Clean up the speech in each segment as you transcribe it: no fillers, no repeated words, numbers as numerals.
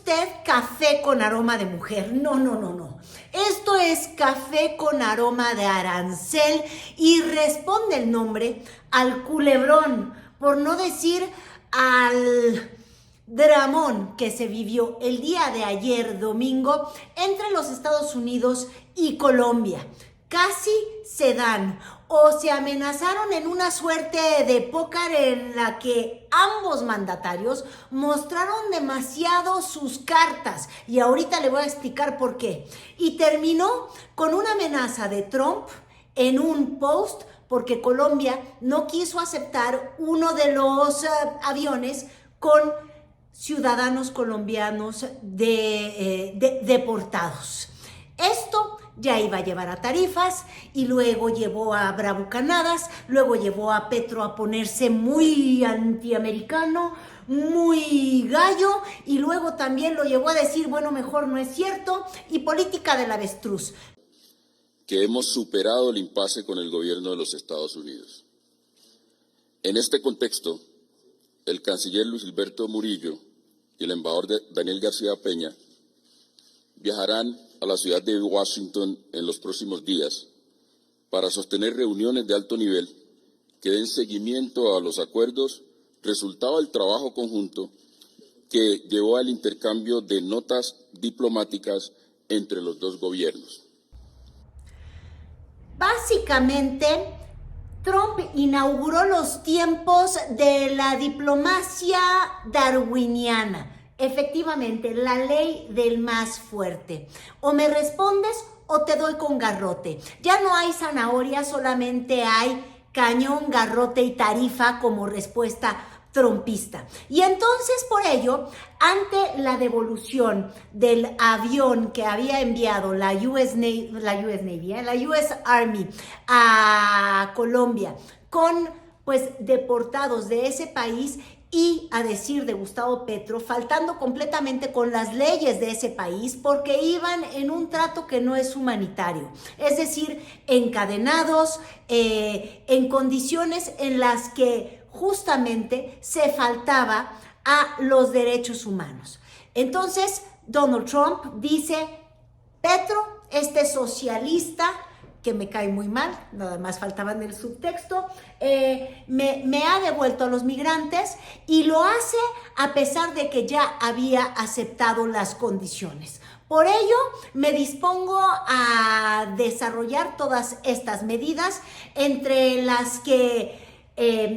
usted café con aroma de mujer. No, no, no, no. Esto es café con aroma de arancel y responde el nombre al culebrón, por no decir al dramón que se vivió el día de ayer domingo entre los Estados Unidos y Colombia. Casi se dan o se amenazaron en una suerte de póker en la que ambos mandatarios mostraron demasiado sus cartas y ahorita le voy a explicar por qué. Y terminó con una amenaza de Trump en un post porque Colombia no quiso aceptar uno de los aviones con ciudadanos colombianos deportados. Esto ya iba a llevar a tarifas y luego llevó a bravucanadas, luego llevó a Petro a ponerse muy antiamericano, muy gallo y luego también lo llevó a decir, bueno, mejor no es cierto, y política del avestruz. Que hemos superado el impasse con el gobierno de los Estados Unidos. En este contexto, el canciller Luis Gilberto Murillo y el embajador Daniel García Peña viajarán a la ciudad de Washington en los próximos días para sostener reuniones de alto nivel que den seguimiento a los acuerdos resultado del trabajo conjunto que llevó al intercambio de notas diplomáticas entre los dos gobiernos. Básicamente, Trump inauguró los tiempos de la diplomacia darwiniana. Efectivamente, la ley del más fuerte. O me respondes o te doy con garrote. Ya no hay zanahoria, solamente hay cañón, garrote y tarifa como respuesta trumpista. Y entonces, por ello, ante la devolución del avión que había enviado la US Army a Colombia con deportados de ese país, y a decir de Gustavo Petro, faltando completamente con las leyes de ese país porque iban en un trato que no es humanitario, es decir, encadenados, en condiciones en las que justamente se faltaba a los derechos humanos. Entonces, Donald Trump dice, Petro, este socialista, que me cae muy mal, nada más faltaba en el subtexto, me ha devuelto a los migrantes y lo hace a pesar de que ya había aceptado las condiciones. Por ello, me dispongo a desarrollar todas estas medidas, entre las que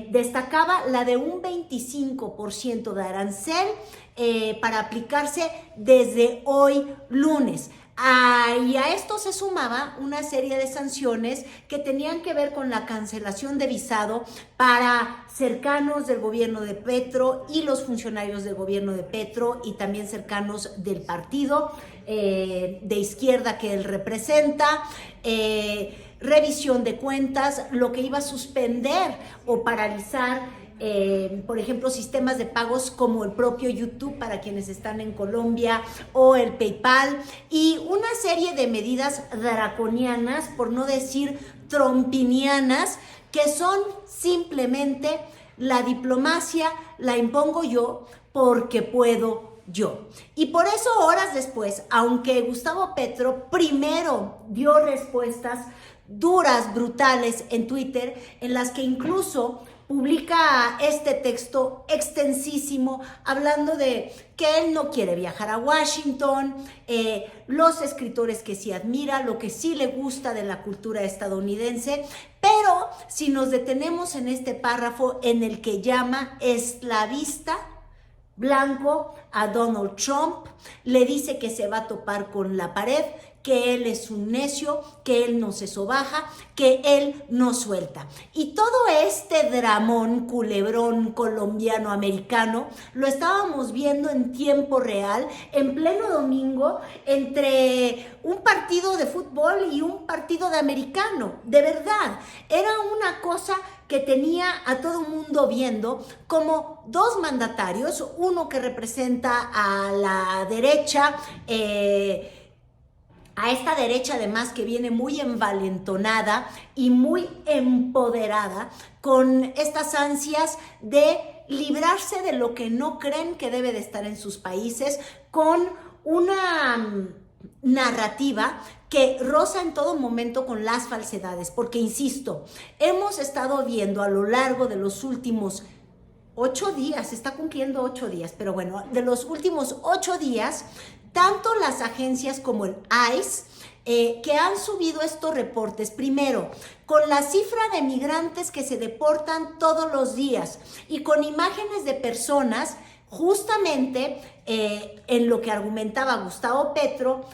destacaba la de un 25% de arancel para aplicarse desde hoy lunes. Y a esto se sumaba una serie de sanciones que tenían que ver con la cancelación de visado para cercanos del gobierno de Petro y los funcionarios del gobierno de Petro y también cercanos del partido de izquierda que él representa, revisión de cuentas, lo que iba a suspender o paralizar por ejemplo, sistemas de pagos como el propio YouTube para quienes están en Colombia o el PayPal, y una serie de medidas draconianas, por no decir trumpinianas, que son simplemente la diplomacia la impongo yo porque puedo yo. Y por eso horas después, aunque Gustavo Petro primero dio respuestas duras, brutales en Twitter, en las que incluso publica este texto extensísimo hablando de que él no quiere viajar a Washington, los escritores que sí admira, lo que sí le gusta de la cultura estadounidense, pero si nos detenemos en este párrafo en el que llama esclavista blanco a Donald Trump, le dice que se va a topar con la pared, que él es un necio, que él no se sobaja, que él no suelta. Y todo este dramón, culebrón colombiano-americano, lo estábamos viendo en tiempo real, en pleno domingo, entre un partido de fútbol y un partido de americano. De verdad, era una cosa que tenía a todo el mundo viendo como dos mandatarios, uno que representa a la derecha, a esta derecha además que viene muy envalentonada y muy empoderada con estas ansias de librarse de lo que no creen que debe de estar en sus países, con una narrativa que roza en todo momento con las falsedades, porque insisto, hemos estado viendo a lo largo de los últimos 8 días, está cumpliendo 8 días, pero bueno, de los últimos 8 días, tanto las agencias como el ICE, que han subido estos reportes, primero, con la cifra de migrantes que se deportan todos los días y con imágenes de personas, justamente en lo que argumentaba Gustavo Petro,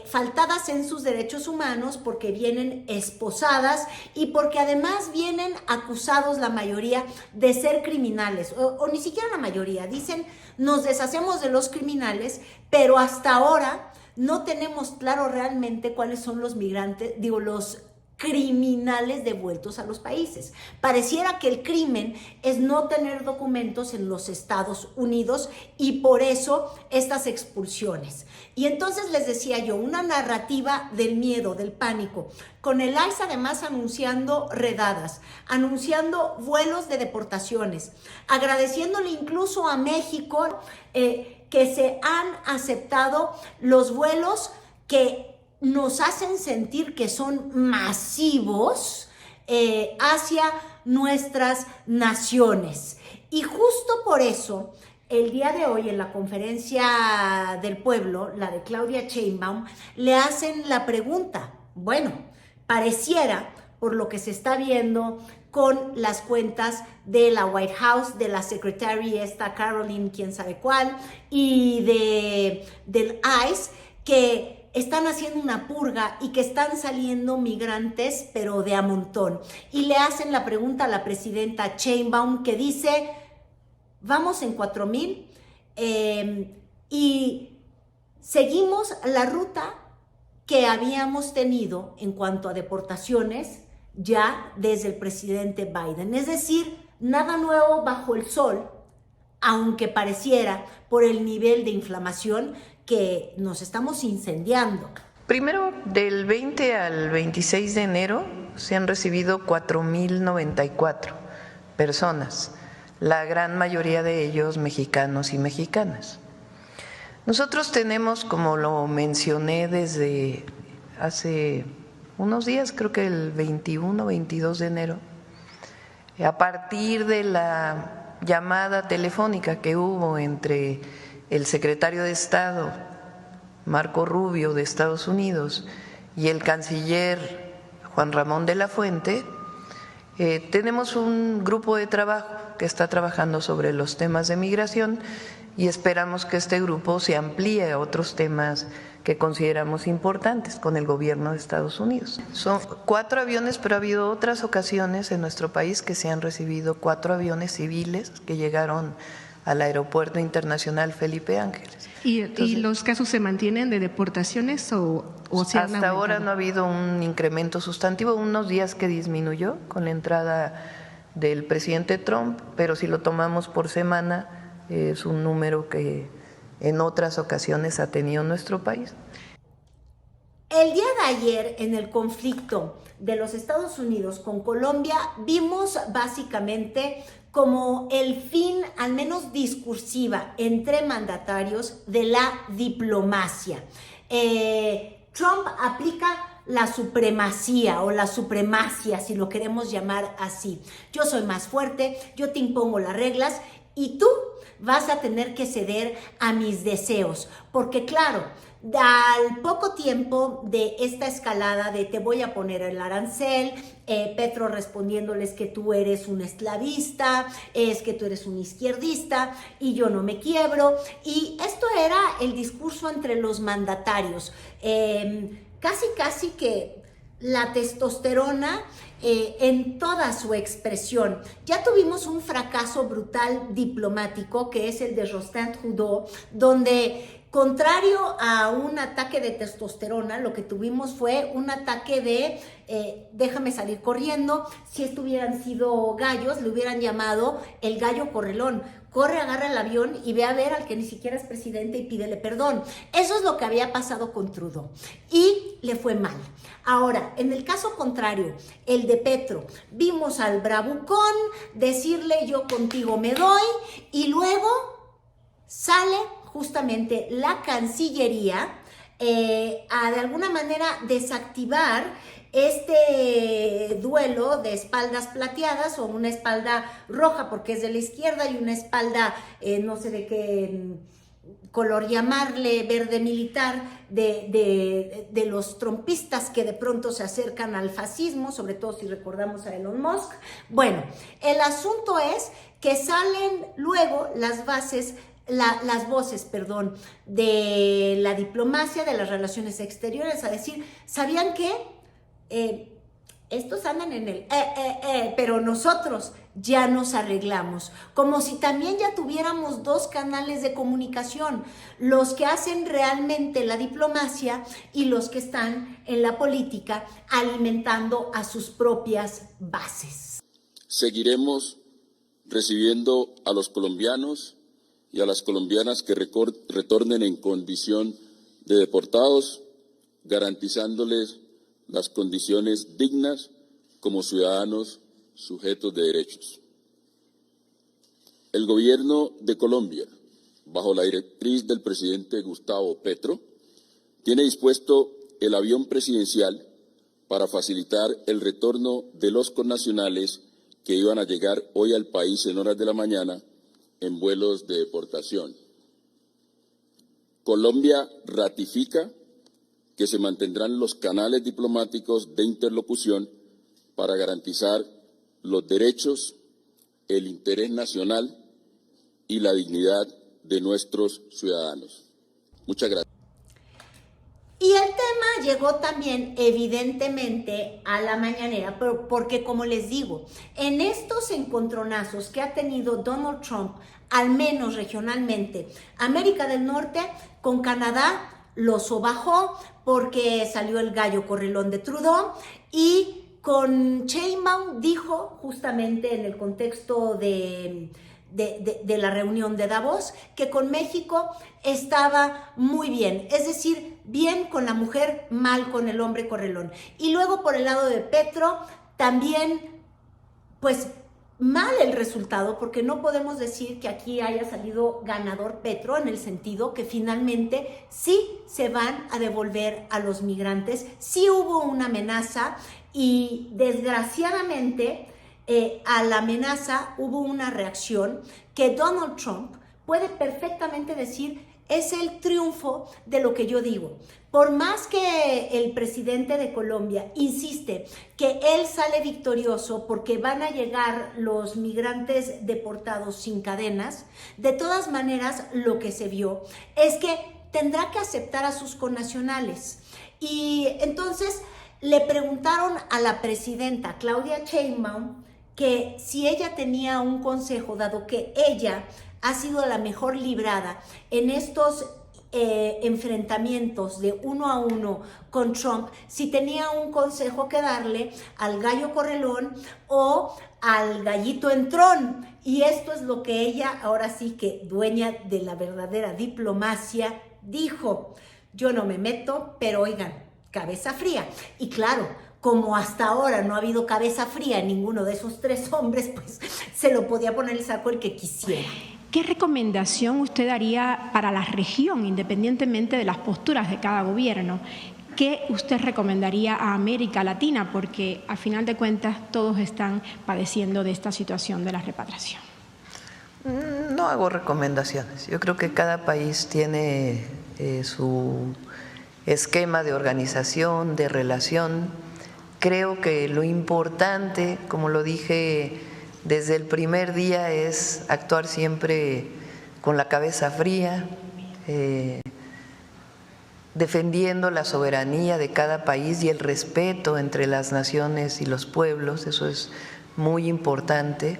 faltadas en sus derechos humanos porque vienen esposadas y porque además vienen acusados la mayoría de ser criminales, o ni siquiera la mayoría, dicen nos deshacemos de los criminales, pero hasta ahora no tenemos claro realmente cuáles son los migrantes, los criminales devueltos a los países. Pareciera que el crimen es no tener documentos en los Estados Unidos y por eso estas expulsiones. Y entonces les decía yo, una narrativa del miedo, del pánico, con el ICE además anunciando redadas, anunciando vuelos de deportaciones, agradeciéndole incluso a México que se han aceptado los vuelos que nos hacen sentir que son masivos hacia nuestras naciones. Y justo por eso, el día de hoy en la conferencia del pueblo, la de Claudia Sheinbaum, le hacen la pregunta. Bueno, pareciera, por lo que se está viendo con las cuentas de la White House, de la Secretary Caroline, quién sabe cuál, y del ICE, que están haciendo una purga y que están saliendo migrantes, pero de a montón. Y le hacen la pregunta a la presidenta Sheinbaum, que dice, vamos en 4,000 y seguimos la ruta que habíamos tenido en cuanto a deportaciones ya desde el presidente Biden. Es decir, nada nuevo bajo el sol, aunque pareciera por el nivel de inflamación que nos estamos incendiando. Primero, del 20 al 26 de enero se han recibido 4,094 personas, la gran mayoría de ellos mexicanos y mexicanas. Nosotros tenemos, como lo mencioné desde hace unos días, creo que el 21, 22 de enero, a partir de la llamada telefónica que hubo entre el secretario de Estado, Marco Rubio, de Estados Unidos, y el canciller Juan Ramón de la Fuente, tenemos un grupo de trabajo que está trabajando sobre los temas de migración y esperamos que este grupo se amplíe a otros temas que consideramos importantes con el gobierno de Estados Unidos. Son 4 aviones, pero ha habido otras ocasiones en nuestro país que se han recibido 4 aviones civiles que llegaron al Aeropuerto Internacional Felipe Ángeles. ¿Y los casos se mantienen de deportaciones o se han aumentado? Hasta ahora no ha habido un incremento sustantivo, unos días que disminuyó con la entrada del presidente Trump, pero si lo tomamos por semana es un número que en otras ocasiones ha tenido nuestro país. El día de ayer, en el conflicto de los Estados Unidos con Colombia, vimos básicamente como el fin, al menos discursiva, entre mandatarios de la diplomacia. Trump aplica la supremacía o la supremacia, si lo queremos llamar así. Yo soy más fuerte, yo te impongo las reglas y tú vas a tener que ceder a mis deseos, porque claro, al poco tiempo de esta escalada de te voy a poner el arancel, Petro respondiéndoles que tú eres un esclavista, es que tú eres un izquierdista y yo no me quiebro, y esto era el discurso entre los mandatarios, casi que la testosterona en toda su expresión. Ya tuvimos un fracaso brutal diplomático que es el de Rostand Trudeau, donde contrario a un ataque de testosterona, lo que tuvimos fue un ataque de déjame salir corriendo. Si esto hubieran sido gallos, le hubieran llamado el gallo correlón. Corre, agarra el avión y ve a ver al que ni siquiera es presidente y pídele perdón. Eso es lo que había pasado con Trudeau. Y le fue mal. Ahora, en el caso contrario, el de Petro, vimos al bravucón decirle yo contigo me doy y luego sale justamente la Cancillería a de alguna manera desactivar este duelo de espaldas plateadas o una espalda roja porque es de la izquierda y una espalda no sé de qué color llamarle, verde militar, de los trumpistas que de pronto se acercan al fascismo, sobre todo si recordamos a Elon Musk. Bueno, el asunto es que salen luego las voces de la diplomacia, de las relaciones exteriores, a decir, ¿sabían qué? Estos andan en el pero nosotros ya nos arreglamos, como si también ya tuviéramos dos canales de comunicación, los que hacen realmente la diplomacia y los que están en la política alimentando a sus propias bases. Seguiremos recibiendo a los colombianos y a las colombianas que retornen en condición de deportados, garantizándoles las condiciones dignas como ciudadanos sujetos de derechos. El gobierno de Colombia, bajo la directriz del presidente Gustavo Petro, tiene dispuesto el avión presidencial para facilitar el retorno de los connacionales que iban a llegar hoy al país en horas de la mañana en vuelos de deportación. Colombia ratifica que se mantendrán los canales diplomáticos de interlocución para garantizar los derechos, el interés nacional y la dignidad de nuestros ciudadanos. Muchas gracias. Y el tema llegó también evidentemente a la mañanera, porque como les digo, en estos encontronazos que ha tenido Donald Trump, al menos regionalmente, América del Norte con Canadá lo sobajó porque salió el gallo correlón de Trudeau y con Sheinbaum dijo justamente en el contexto de la reunión de Davos, que con México estaba muy bien, es decir, bien con la mujer, mal con el hombre correlón. Y luego por el lado de Petro, también, pues, mal el resultado, porque no podemos decir que aquí haya salido ganador Petro, en el sentido que finalmente sí se van a devolver a los migrantes, sí hubo una amenaza y desgraciadamente a la amenaza hubo una reacción que Donald Trump puede perfectamente decir es el triunfo de lo que yo digo. Por más que el presidente de Colombia insiste que él sale victorioso porque van a llegar los migrantes deportados sin cadenas, de todas maneras lo que se vio es que tendrá que aceptar a sus connacionales. Y entonces le preguntaron a la presidenta Claudia Sheinbaum que si ella tenía un consejo, dado que ella ha sido la mejor librada en estos enfrentamientos de 1 a 1 con Trump, si tenía un consejo que darle al gallo correlón o al gallito entrón. Y esto es lo que ella, ahora sí que dueña de la verdadera diplomacia, dijo: yo no me meto, pero oigan, cabeza fría. Y claro, como hasta ahora no ha habido cabeza fría en ninguno de esos tres hombres, pues se lo podía poner el saco el que quisiera. ¿Qué recomendación usted daría para la región, independientemente de las posturas de cada gobierno? ¿Qué usted recomendaría a América Latina? Porque al final de cuentas todos están padeciendo de esta situación de la repatriación. No hago recomendaciones. Yo creo que cada país tiene su esquema de organización, de relación. Creo que lo importante, como lo dije desde el primer día, es actuar siempre con la cabeza fría, defendiendo la soberanía de cada país y el respeto entre las naciones y los pueblos. Eso es muy importante.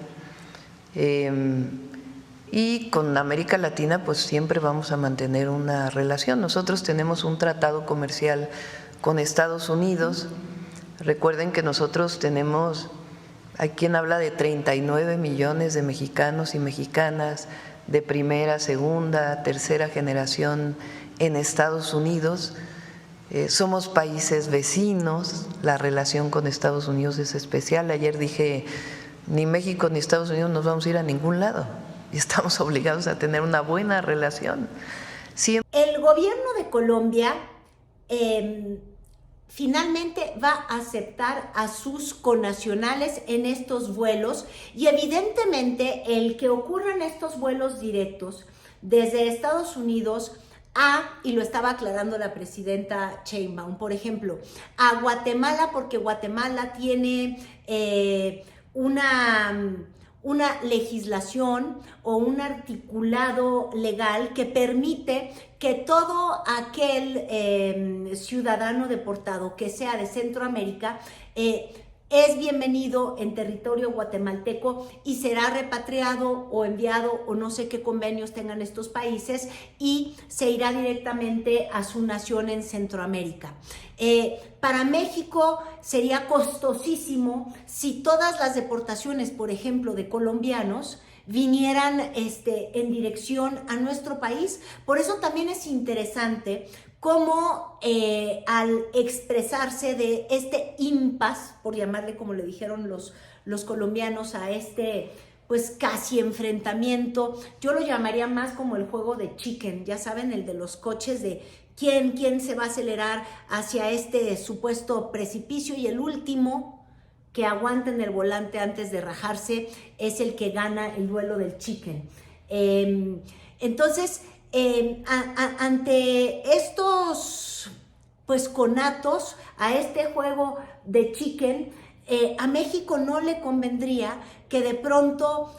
Y con América Latina pues siempre vamos a mantener una relación. Nosotros tenemos un tratado comercial con Estados Unidos. Recuerden que nosotros tenemos, hay quien habla de 39 millones de mexicanos y mexicanas de primera, segunda, tercera generación en Estados Unidos. Somos países vecinos, la relación con Estados Unidos es especial. Ayer dije, ni México ni Estados Unidos nos vamos a ir a ningún lado y estamos obligados a tener una buena relación. El gobierno de Colombia finalmente va a aceptar a sus connacionales en estos vuelos y evidentemente el que ocurran estos vuelos directos desde Estados Unidos y lo estaba aclarando la presidenta Sheinbaum, por ejemplo, a Guatemala, porque Guatemala tiene una legislación o un articulado legal que permite que todo aquel ciudadano deportado que sea de Centroamérica es bienvenido en territorio guatemalteco y será repatriado o enviado o no sé qué convenios tengan estos países y se irá directamente a su nación en Centroamérica. Para México sería costosísimo si todas las deportaciones, por ejemplo, de colombianos vinieran en dirección a nuestro país. Por eso también es interesante cómo al expresarse de este impasse, por llamarle como le dijeron los colombianos a pues casi enfrentamiento, yo lo llamaría más como el juego de chicken, ya saben, el de los coches de quién se va a acelerar hacia este supuesto precipicio y el último que aguanta en el volante antes de rajarse es el que gana el duelo del chicken. Entonces, ante estos pues conatos, a este juego de chicken, a México no le convendría que de pronto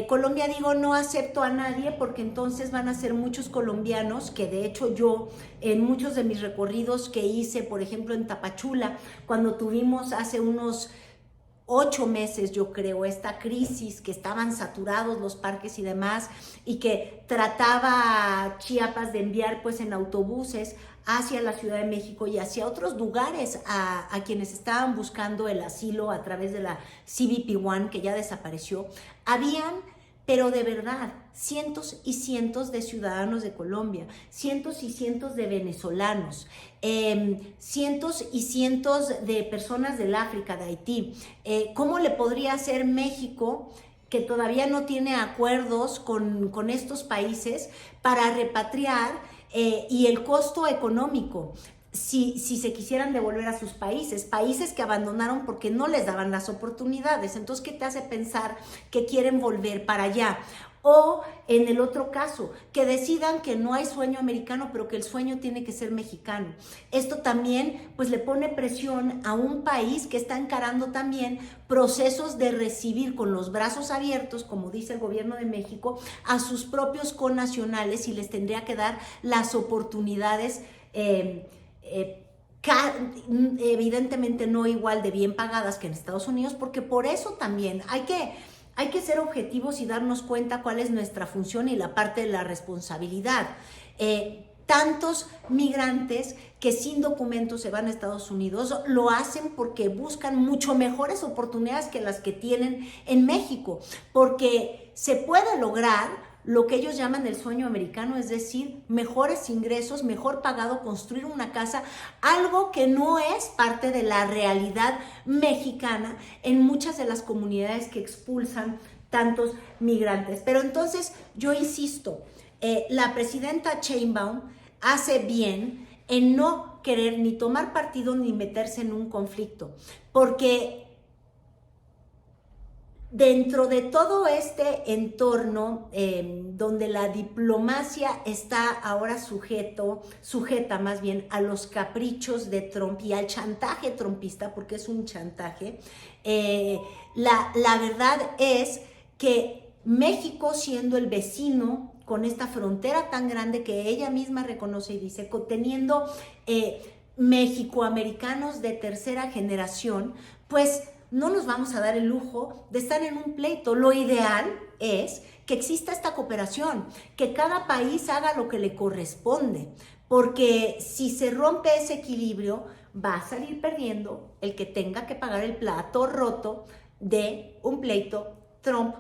Colombia no acepto a nadie porque entonces van a ser muchos colombianos, que de hecho yo en muchos de mis recorridos que hice, por ejemplo en Tapachula, cuando tuvimos hace unos 8 meses, yo creo, esta crisis que estaban saturados los parques y demás y que trataba Chiapas de enviar pues en autobuses hacia la Ciudad de México y hacia otros lugares a quienes estaban buscando el asilo a través de la CBP One, que ya desapareció. Habían, pero de verdad, cientos y cientos de ciudadanos de Colombia, cientos y cientos de venezolanos, cientos y cientos de personas del África, de Haití. ¿Cómo le podría hacer México, que todavía no tiene acuerdos con estos países, para repatriar y el costo económico? Si se quisieran devolver a sus países que abandonaron porque no les daban las oportunidades. Entonces, ¿qué te hace pensar que quieren volver para allá? O en el otro caso, que decidan que no hay sueño americano, pero que el sueño tiene que ser mexicano. Esto también pues le pone presión a un país que está encarando también procesos de recibir con los brazos abiertos, como dice el gobierno de México, a sus propios connacionales y les tendría que dar las oportunidades evidentemente no igual de bien pagadas que en Estados Unidos, porque por eso también hay que ser objetivos y darnos cuenta cuál es nuestra función y la parte de la responsabilidad. Tantos migrantes que sin documentos se van a Estados Unidos lo hacen porque buscan mucho mejores oportunidades que las que tienen en México, porque se puede lograr lo que ellos llaman el sueño americano, es decir, mejores ingresos, mejor pagado, construir una casa, algo que no es parte de la realidad mexicana en muchas de las comunidades que expulsan tantos migrantes. Pero entonces, yo insisto, la presidenta Sheinbaum hace bien en no querer ni tomar partido ni meterse en un conflicto, porque dentro de todo este entorno donde la diplomacia está ahora sujeta más bien a los caprichos de Trump y al chantaje trumpista, porque es un chantaje, la verdad es que México, siendo el vecino con esta frontera tan grande que ella misma reconoce y dice, teniendo mexicoamericanos de tercera generación, pues no nos vamos a dar el lujo de estar en un pleito. Lo ideal es que exista esta cooperación, que cada país haga lo que le corresponde, porque si se rompe ese equilibrio, va a salir perdiendo el que tenga que pagar el plato roto de un pleito Trump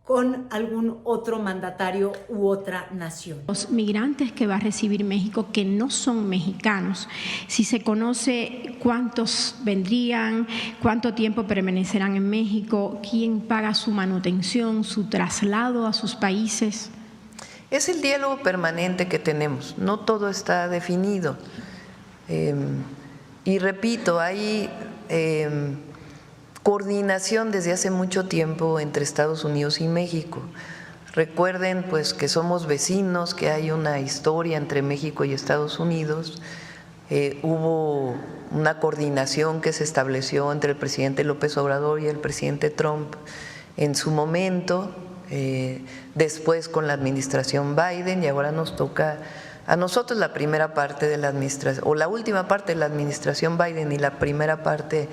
con algún otro mandatario u otra nación. Los migrantes que va a recibir México que no son mexicanos, si se conoce cuántos vendrían, cuánto tiempo permanecerán en México, quién paga su manutención, su traslado a sus países. Es el diálogo permanente que tenemos, no todo está definido. Y repito, hay coordinación desde hace mucho tiempo entre Estados Unidos y México. Recuerden pues que somos vecinos, que hay una historia entre México y Estados Unidos. Hubo una coordinación que se estableció entre el presidente López Obrador y el presidente Trump en su momento, después con la administración Biden, y ahora nos toca a nosotros la primera parte de la administración, o la última parte de la administración Biden y la primera parte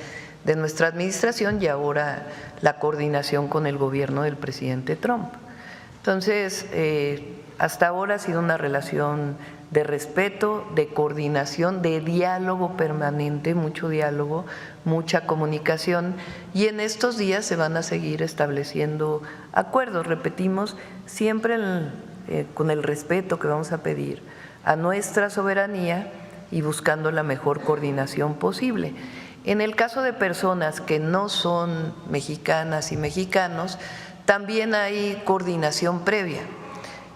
de nuestra administración, y ahora la coordinación con el gobierno del presidente Trump. Entonces, hasta ahora ha sido una relación de respeto, de coordinación, de diálogo permanente, mucho diálogo, mucha comunicación, y en estos días se van a seguir estableciendo acuerdos, repetimos, siempre con el respeto que vamos a pedir a nuestra soberanía y buscando la mejor coordinación posible. En el caso de personas que no son mexicanas y mexicanos, también hay coordinación previa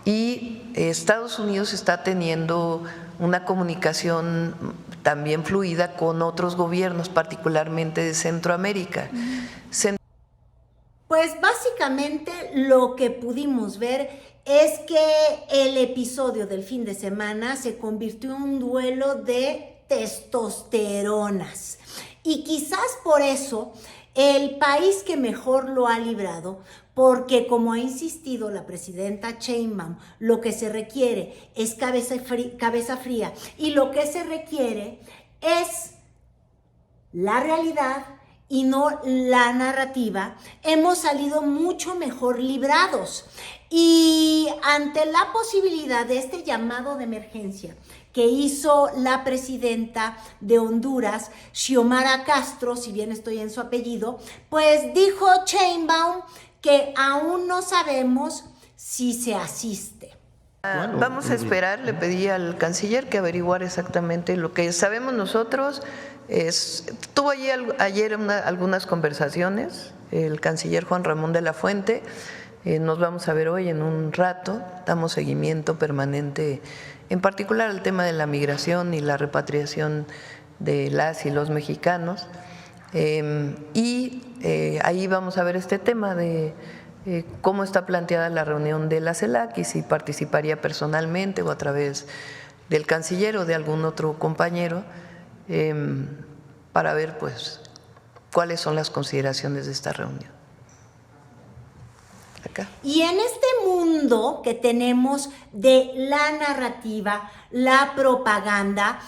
y Estados Unidos está teniendo una comunicación también fluida con otros gobiernos, particularmente de Centroamérica. Pues básicamente lo que pudimos ver es que el episodio del fin de semana se convirtió en un duelo de testosteronas. Y quizás por eso el país que mejor lo ha librado, porque como ha insistido la presidenta Sheinbaum, lo que se requiere es cabeza fría y lo que se requiere es la realidad y no la narrativa, hemos salido mucho mejor librados. Y ante la posibilidad de este llamado de emergencia que hizo la presidenta de Honduras, Xiomara Castro, si bien estoy en su apellido, pues dijo Sheinbaum que aún no sabemos si se asiste. Vamos a esperar, le pedí al canciller que averiguara exactamente lo que sabemos nosotros. Tuvo ayer algunas conversaciones, el canciller Juan Ramón de la Fuente. Nos vamos a ver hoy en un rato, damos seguimiento permanente, en particular al tema de la migración y la repatriación de las y los mexicanos. Ahí vamos a ver este tema de cómo está planteada la reunión de la CELAC y si participaría personalmente o a través del canciller o de algún otro compañero, para ver pues cuáles son las consideraciones de esta reunión. Acá. Y en este mundo que tenemos de la narrativa, la propaganda,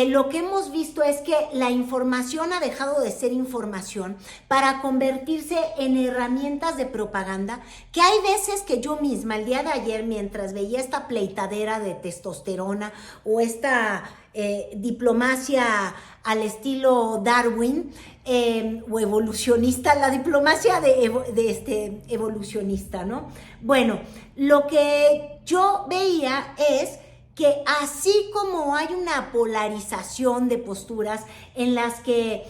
lo que hemos visto es que la información ha dejado de ser información para convertirse en herramientas de propaganda, que hay veces que yo misma, el día de ayer, mientras veía esta pleitadera de testosterona o esta diplomacia al estilo Darwin, o evolucionista, la diplomacia de evolucionista, ¿no? Bueno, lo que yo veía es que así como hay una polarización de posturas en las que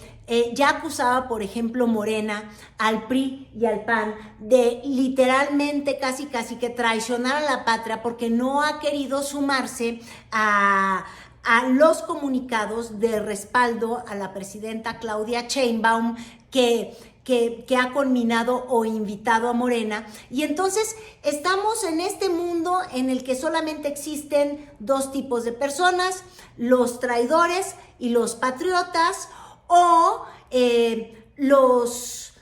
ya acusaba, por ejemplo, Morena al PRI y al PAN de literalmente casi que traicionar a la patria porque no ha querido sumarse a los comunicados de respaldo a la presidenta Claudia Sheinbaum que ha culminado o invitado a Morena. Y entonces estamos en este mundo en el que solamente existen dos tipos de personas, los traidores y los patriotas, o los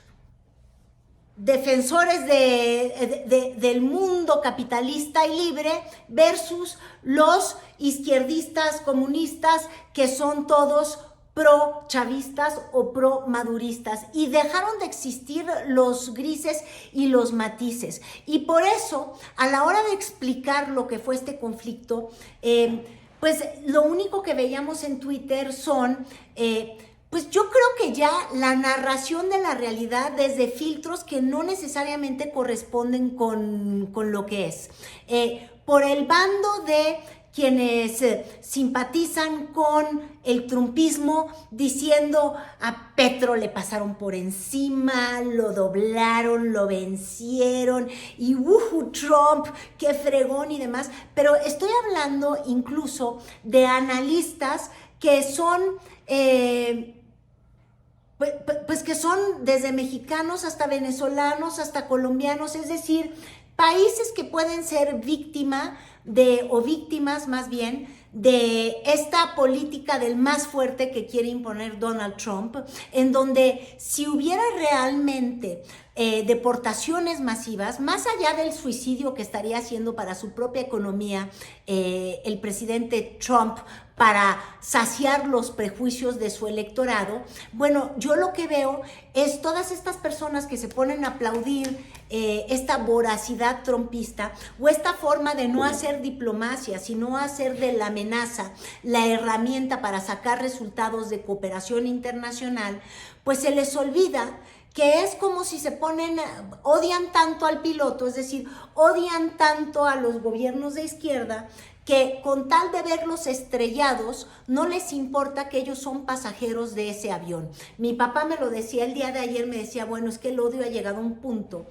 defensores del mundo capitalista y libre versus los izquierdistas comunistas que son todos pro-chavistas o pro-maduristas, y dejaron de existir los grises y los matices. Y por eso, a la hora de explicar lo que fue este conflicto, pues lo único que veíamos en Twitter son Pues yo creo que ya la narración de la realidad desde filtros que no necesariamente corresponden con lo que es. Por el bando de quienes simpatizan con el trumpismo, diciendo a Petro le pasaron por encima, lo doblaron, lo vencieron y Trump, qué fregón y demás. Pero estoy hablando incluso de analistas que son... Pues que son desde mexicanos hasta venezolanos, hasta colombianos, es decir, países que pueden ser víctimas más bien, de esta política del más fuerte que quiere imponer Donald Trump, en donde si hubiera realmente deportaciones masivas, más allá del suicidio que estaría haciendo para su propia economía el presidente Trump, para saciar los prejuicios de su electorado, bueno, yo lo que veo es todas estas personas que se ponen a aplaudir esta voracidad trumpista o esta forma de no hacer diplomacia, sino hacer de la amenaza la herramienta para sacar resultados de cooperación internacional, pues se les olvida que es como si se ponen, odian tanto al piloto, es decir, odian tanto a los gobiernos de izquierda, que con tal de verlos estrellados, no les importa que ellos son pasajeros de ese avión. Mi papá me lo decía el día de ayer, me decía, bueno, es que el odio ha llegado a un punto.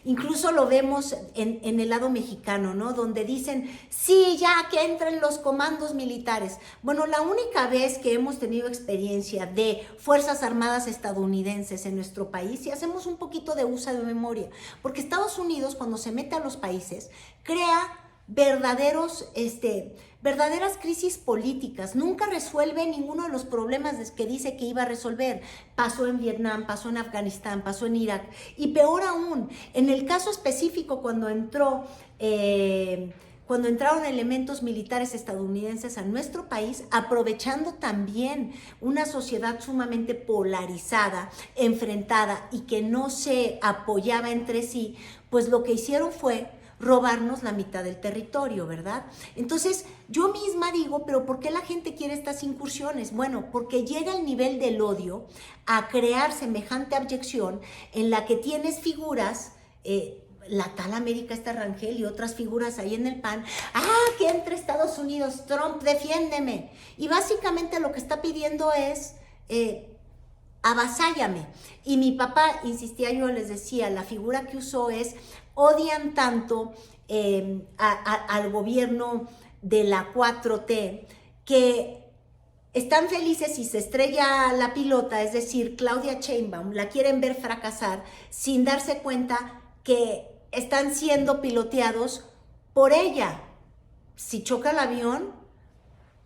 Incluso lo vemos en el lado mexicano, ¿no? Donde dicen, sí, ya que entren los comandos militares. Bueno, la única vez que hemos tenido experiencia de Fuerzas Armadas estadounidenses en nuestro país, si hacemos un poquito de uso de memoria, porque Estados Unidos, cuando se mete a los países, crea verdaderas crisis políticas, nunca resuelve ninguno de los problemas que dice que iba a resolver. Pasó en Vietnam, pasó en Afganistán, pasó en Irak, y peor aún, en el caso específico cuando entraron elementos militares estadounidenses a nuestro país, aprovechando también una sociedad sumamente polarizada, enfrentada y que no se apoyaba entre sí, pues lo que hicieron fue robarnos la mitad del territorio, ¿verdad? Entonces, yo misma digo, pero ¿por qué la gente quiere estas incursiones? Bueno, porque llega el nivel del odio a crear semejante abyección en la que tienes figuras, la tal América esta Rangel y otras figuras ahí en el PAN, que entre Estados Unidos, Trump, defiéndeme. Y básicamente lo que está pidiendo es... avasállame. Y mi papá, insistía, yo les decía, la figura que usó es, odian tanto al gobierno de la 4T que están felices si se estrella la pilota, es decir, Claudia Sheinbaum, la quieren ver fracasar sin darse cuenta que están siendo piloteados por ella. Si choca el avión,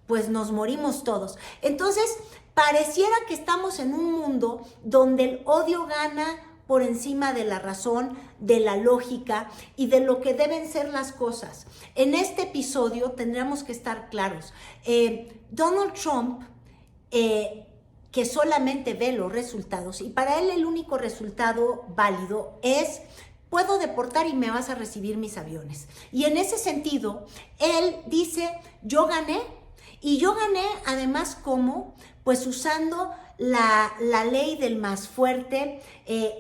pues nos morimos todos. Entonces, pareciera que estamos en un mundo donde el odio gana por encima de la razón, de la lógica y de lo que deben ser las cosas. En este episodio tendríamos que estar claros. Donald Trump, que solamente ve los resultados, y para él el único resultado válido es: puedo deportar y me vas a recibir mis aviones. Y en ese sentido, él dice, yo gané. Y yo gané además ¿cómo? Pues usando la ley del más fuerte,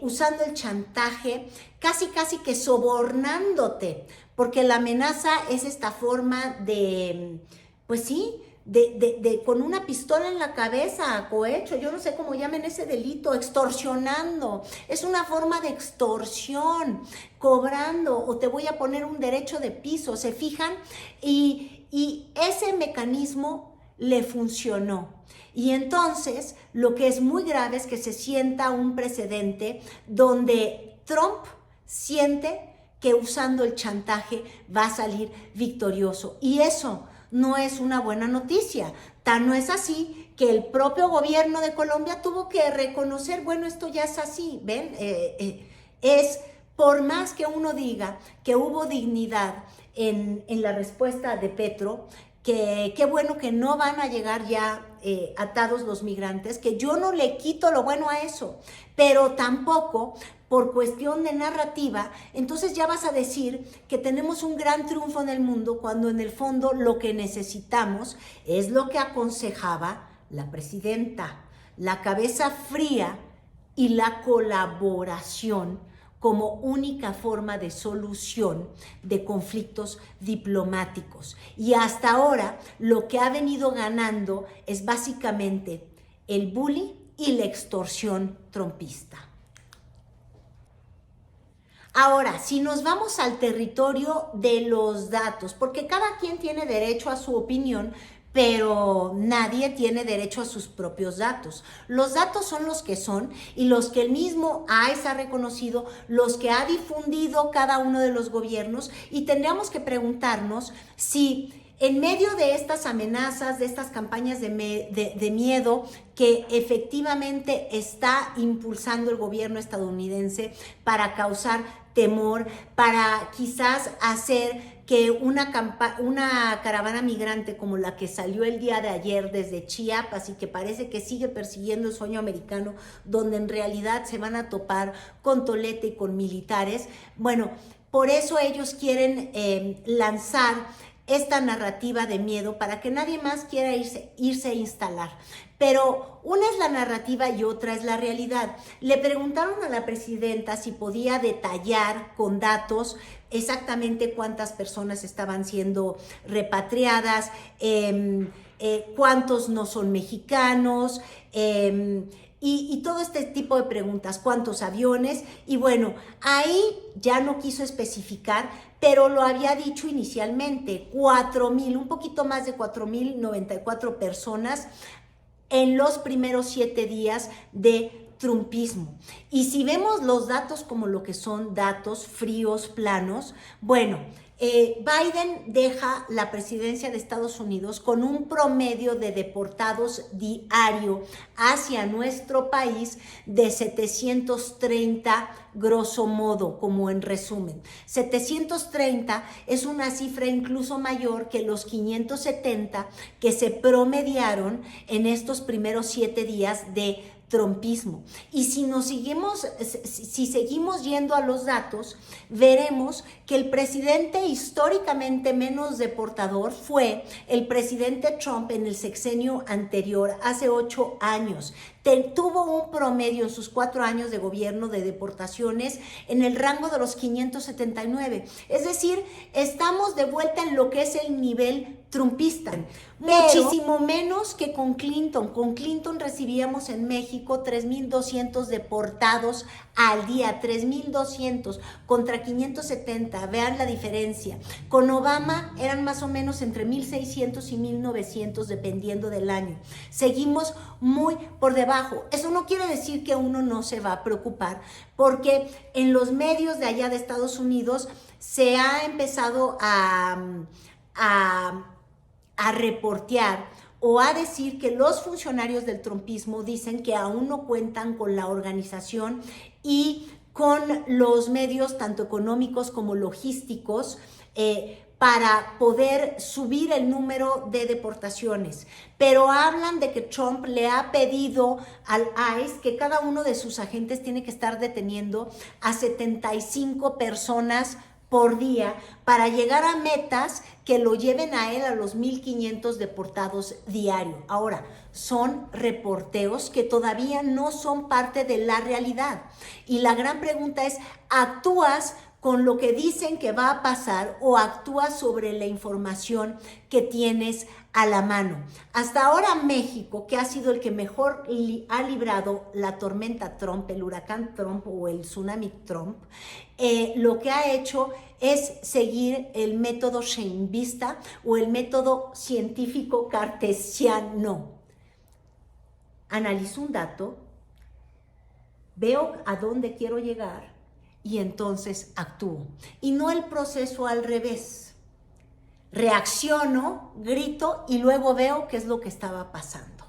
usando el chantaje, casi que sobornándote, porque la amenaza es esta forma de, pues sí, de con una pistola en la cabeza, cohecho, yo no sé cómo llamen ese delito, extorsionando, es una forma de extorsión, cobrando, o te voy a poner un derecho de piso, ¿se fijan? Y ese mecanismo le funcionó. Y entonces lo que es muy grave es que se sienta un precedente donde Trump siente que usando el chantaje va a salir victorioso. Y eso no es una buena noticia. Tan no es así que el propio gobierno de Colombia tuvo que reconocer, bueno, esto ya es así, ¿ven? Es por más que uno diga que hubo dignidad en la respuesta de Petro, que qué bueno que no van a llegar ya atados los migrantes, que yo no le quito lo bueno a eso, pero tampoco por cuestión de narrativa, entonces ya vas a decir que tenemos un gran triunfo en el mundo, cuando en el fondo lo que necesitamos es lo que aconsejaba la presidenta. la cabeza fría y la colaboración como única forma de solución de conflictos diplomáticos. Y hasta ahora lo que ha venido ganando es básicamente el bullying y la extorsión trumpista. Ahora, si nos vamos al territorio de los datos, porque cada quien tiene derecho a su opinión, pero nadie tiene derecho a sus propios datos. Los datos son los que son y los que el mismo AES ha reconocido, los que ha difundido cada uno de los gobiernos, y tendríamos que preguntarnos si en medio de estas amenazas, de estas campañas de miedo que efectivamente está impulsando el gobierno estadounidense para causar temor, para quizás hacer que una caravana migrante como la que salió el día de ayer desde Chiapas y que parece que sigue persiguiendo el sueño americano, donde en realidad se van a topar con tolete y con militares. Bueno, por eso ellos quieren lanzar esta narrativa de miedo para que nadie más quiera irse a instalar. Pero una es la narrativa y otra es la realidad. Le preguntaron a la presidenta si podía detallar con datos exactamente cuántas personas estaban siendo repatriadas, cuántos no son mexicanos, y todo este tipo de preguntas, cuántos aviones, y bueno, ahí ya no quiso especificar, pero lo había dicho inicialmente, 4,000, un poquito más de 4,094 personas en los primeros 7 días de trumpismo. Y si vemos los datos como lo que son datos fríos, planos, bueno, Biden deja la presidencia de Estados Unidos con un promedio de deportados diario hacia nuestro país de 730 grosso modo, como en resumen. 730 es una cifra incluso mayor que los 570 que se promediaron en estos primeros 7 días de trumpismo. Y si seguimos yendo a los datos, veremos que el presidente históricamente menos deportador fue el presidente Trump en el sexenio anterior, hace 8 años. Tuvo un promedio en sus 4 años de gobierno de deportaciones en el rango de los 579. Es decir, estamos de vuelta en lo que es el nivel trumpista. Muchísimo menos que con Clinton. Con Clinton recibíamos en México 3,200 deportados al día, 3,200 contra 570. Vean la diferencia. Con Obama eran más o menos entre 1,600 y 1,900 dependiendo del año. Seguimos muy por debajo. Eso no quiere decir que uno no se va a preocupar, porque en los medios de allá de Estados Unidos se ha empezado a reportear o a decir que los funcionarios del trumpismo dicen que aún no cuentan con la organización y con los medios tanto económicos como logísticos para poder subir el número de deportaciones. Pero hablan de que Trump le ha pedido al ICE que cada uno de sus agentes tiene que estar deteniendo a 75 personas por día para llegar a metas que lo lleven a él a los 1,500 deportados diario. Ahora, son reporteos que todavía no son parte de la realidad. Y la gran pregunta es, ¿actúas con lo que dicen que va a pasar o actúas sobre la información que tienes a la mano? Hasta ahora México, que ha sido el que mejor ha librado la tormenta Trump, el huracán Trump o el tsunami Trump, lo que ha hecho es seguir el método sheinbista o el método científico cartesiano. Analizo un dato, veo a dónde quiero llegar y entonces actúo. Y no el proceso al revés. Reacciono, grito y luego veo qué es lo que estaba pasando.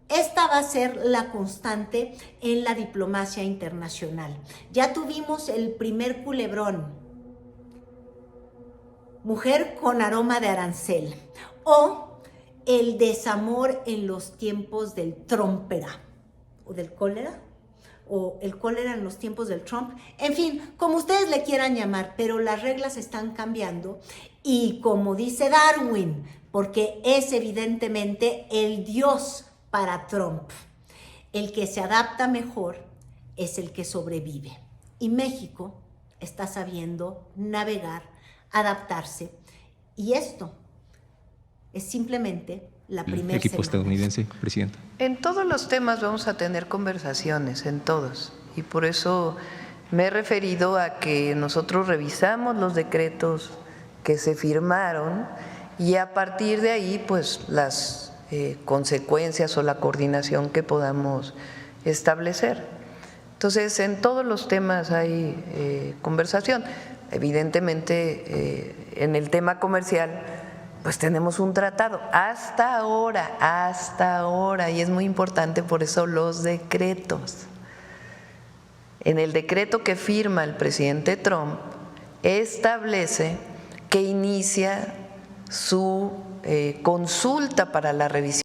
Esta va a ser la constante en la diplomacia internacional. Ya tuvimos el primer culebrón. Mujer con aroma de arancel. O el desamor en los tiempos del Trumpera. O del cólera. O el cólera en los tiempos del Trump. En fin, como ustedes le quieran llamar, pero las reglas están cambiando. Y como dice Darwin, porque es evidentemente el dios para Trump. el que se adapta mejor es el que sobrevive. Y México está sabiendo navegar, adaptarse. Y esto es simplemente la primera semana. Equipo estadounidense, presidenta. En todos los temas vamos a tener conversaciones, en todos. Y por eso me he referido a que nosotros revisamos los decretos que se firmaron y a partir de ahí, pues, las consecuencias o la coordinación que podamos establecer. Entonces, en todos los temas hay conversación. Evidentemente, en el tema comercial, pues tenemos un tratado hasta ahora, y es muy importante por eso los decretos. En el decreto que firma el presidente Trump, establece que inicia su consulta para la revisión